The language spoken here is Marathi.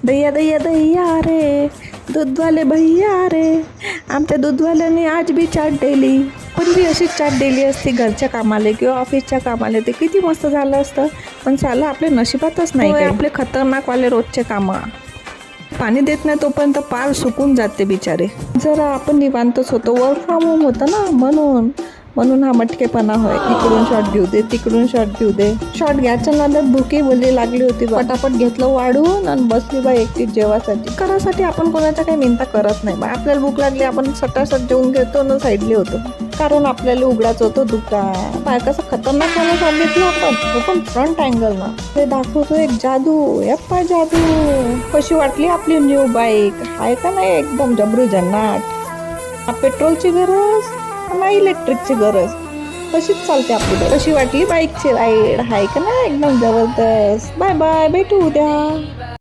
दैया दैया दैया रे, दूधवाले भैया रे, आमच्या दूधवाल्याने आज बी चाट दिली. पण बी अशीच चाट दिली असती घरच्या कामाले किंवा ऑफिसच्या कामाले, ते किती मस्त झालं असतं. पण साला आपल्या नशिबातच नाही काय. आपले खतरनाकवाले रोजचे कामं. पाणी देत नाही तोपर्यंत पार सुकून जाते बिचारे. जरा आपण निवांतच होतो, वर्क फ्रॉम होम होतं ना, म्हणून हा मटकेपणा होय. इकडून शॉट घेऊ दे, तिकडून शॉट घेऊ दे. शॉट घ्यायच्या नादात भुकी बोलली लागली होती. पटापट घेतलं वाढून आणि बसली बा एकटी जेवासाठी. करासाठी आपण कोणाच्या काही मिनता करत नाही बा. आपल्याला भूक लागली आपण सटासट जेवून घेतो ना साईडली होतो, कारण आपल्याला उघडाच होतो दुकान. पाय कसं खतरनाक मला सांगितलं आपण फ्रंट अँगल ना ते दाखवतो. एक जादू, यप्पा जादू. कशी वाटली आपली न्यू बाईक? आहे का नाही एकदम जबरू जन्नाट. पेट्रोलची गरज नाही, इलेक्ट्रिकची गरज. कशीच चालते आपली. कशी वाटली बाईकची राईड? आहे का नाही एकदम जबरदस्त. बाय बाय, भेटू उद्या.